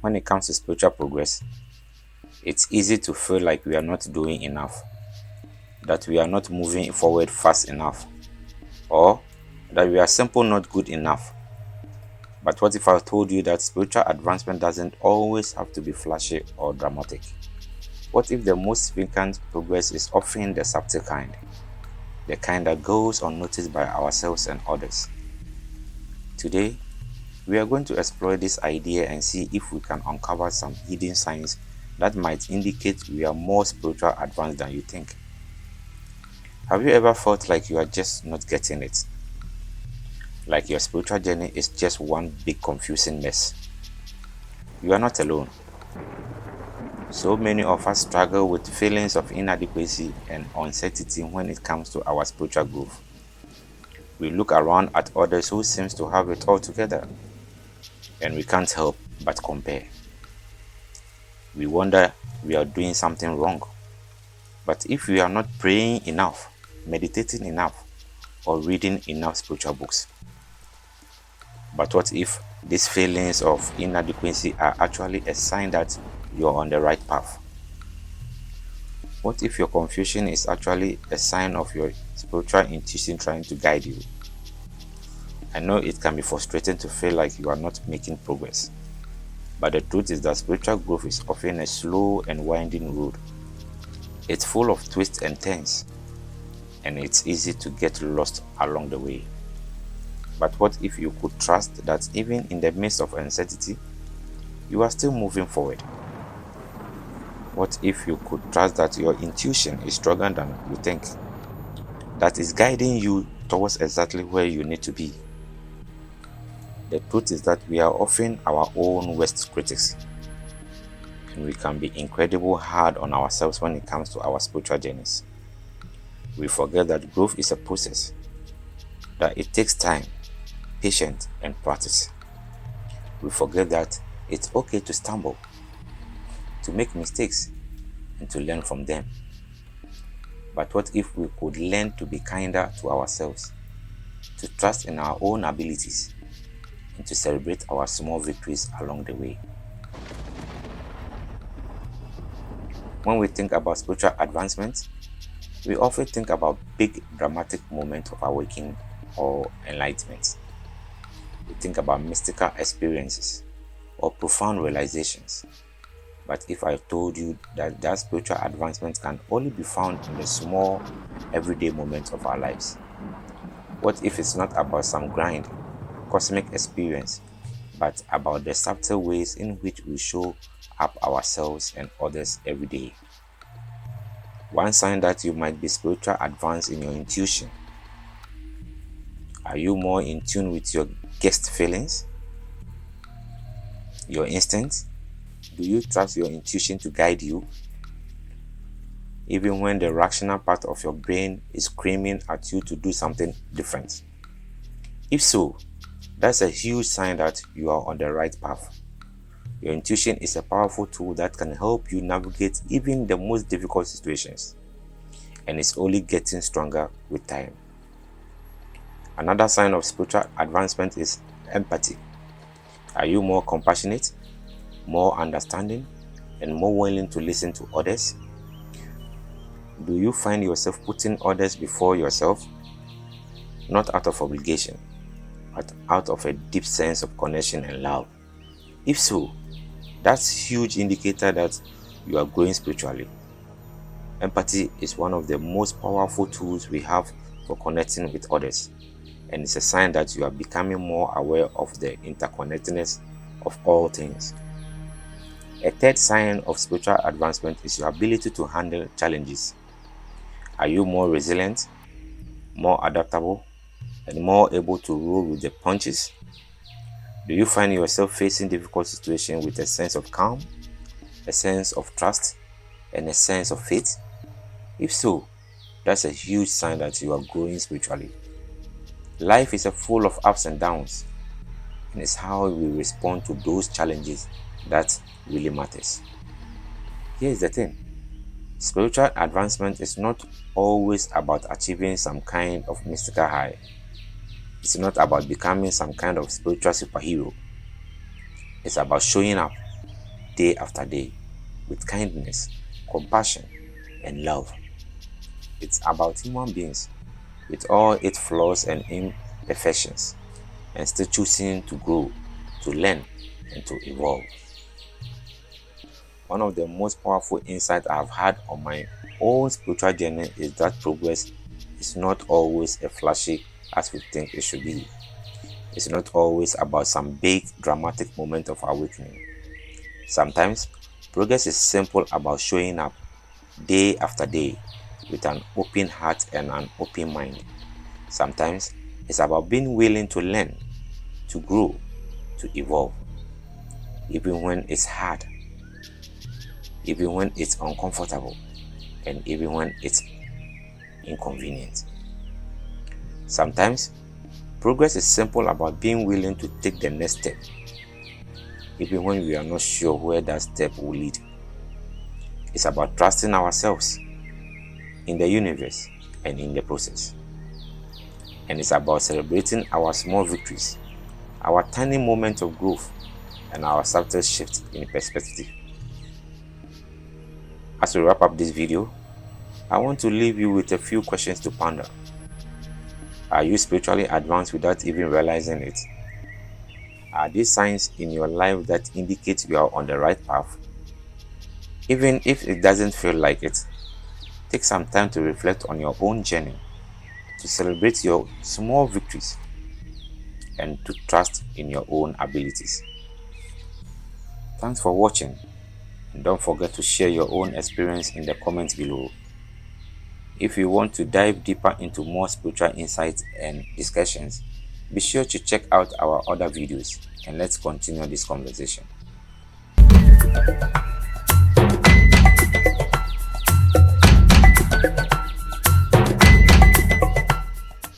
When it comes to spiritual progress, it's easy to feel like we are not doing enough, that we are not moving forward fast enough, or that we are simply not good enough. But what if I told you that spiritual advancement doesn't always have to be flashy or dramatic? What if the most significant progress is often the subtle kind, the kind that goes unnoticed by ourselves and others? Today, we are going to explore this idea and see if we can uncover some hidden signs that might indicate we are more spiritual advanced than you think. Have you ever felt like you are just not getting it? Like your spiritual journey is just one big confusing mess? You are not alone. So many of us struggle with feelings of inadequacy and uncertainty when it comes to our spiritual growth. We look around at others who seems to have it all together, and we can't help but compare. We wonder we are doing something wrong. But if we are not praying enough, meditating enough, or reading enough spiritual books? But what if these feelings of inadequacy are actually a sign that you're on the right path? What if your confusion is actually a sign of your spiritual intuition trying to guide you? I know it can be frustrating to feel like you are not making progress, but the truth is that spiritual growth is often a slow and winding road. It's full of twists and turns, and it's easy to get lost along the way. But what if you could trust that even in the midst of uncertainty, you are still moving forward? What if you could trust that your intuition is stronger than you think, that is guiding you towards exactly where you need to be? The truth is that we are often our own worst critics, and we can be incredibly hard on ourselves when it comes to our spiritual journeys. We forget that growth is a process, that it takes time, patience, and practice. We forget that it's okay to stumble, to make mistakes, and to learn from them. But what if we could learn to be kinder to ourselves, to trust in our own abilities, and to celebrate our small victories along the way? When we think about spiritual advancement, we often think about big dramatic moments of awakening or enlightenment. We think about mystical experiences or profound realizations. But if I told you that spiritual advancement can only be found in the small, everyday moments of our lives? What if it's not about some grand, cosmic experience, but about the subtle ways in which we show up ourselves and others every day? One sign that you might be spiritual advanced in your intuition. Are you more in tune with your guest feelings, your instincts? Do you trust your intuition to guide you, even when the rational part of your brain is screaming at you to do something different? If so, that's a huge sign that you are on the right path. Your intuition is a powerful tool that can help you navigate even the most difficult situations, and it's only getting stronger with time. Another sign of spiritual advancement is empathy. Are you more compassionate, more understanding, and more willing to listen to others? Do you find yourself putting others before yourself, not out of obligation, but out of a deep sense of connection and love? If so, that's a huge indicator that you are growing spiritually. Empathy is one of the most powerful tools we have for connecting with others, and it's a sign that you are becoming more aware of the interconnectedness of all things. A third sign of spiritual advancement is your ability to handle challenges. Are you more resilient, more adaptable, and more able to roll with the punches? Do you find yourself facing difficult situations with a sense of calm, a sense of trust, and a sense of faith? If so, that's a huge sign that you are growing spiritually. Life is full of ups and downs, and it's how we respond to those challenges that really matters. Here's the thing: spiritual advancement is not always about achieving some kind of mystical high. It's not about becoming some kind of spiritual superhero. It's about showing up, day after day with kindness, compassion, and love. It's about human beings with all its flaws and imperfections, and still choosing to grow, to learn, and to evolve. One of the most powerful insights I've had on my own spiritual journey is that progress is not always as flashy as we think it should be. It's not always about some big dramatic moment of awakening. Sometimes progress is simple about showing up day after day with an open heart and an open mind. Sometimes it's about being willing to learn, to grow, to evolve, even when it's hard, even when it's uncomfortable, and even when it's inconvenient. Sometimes progress is simple about being willing to take the next step, even when we are not sure where that step will lead. It's about trusting ourselves in the universe and in the process. And it's about celebrating our small victories, our tiny moments of growth, and our subtle shift in perspective. As we wrap up this video, I want to leave you with a few questions to ponder. Are you spiritually advanced without even realizing it? Are these signs in your life that indicate you are on the right path? Even if it doesn't feel like it, take some time to reflect on your own journey, to celebrate your small victories, and to trust in your own abilities. Thanks for watching, and don't forget to share your own experience in the comments below. If you want to dive deeper into more spiritual insights and discussions, be sure to check out our other videos, and let's continue this conversation.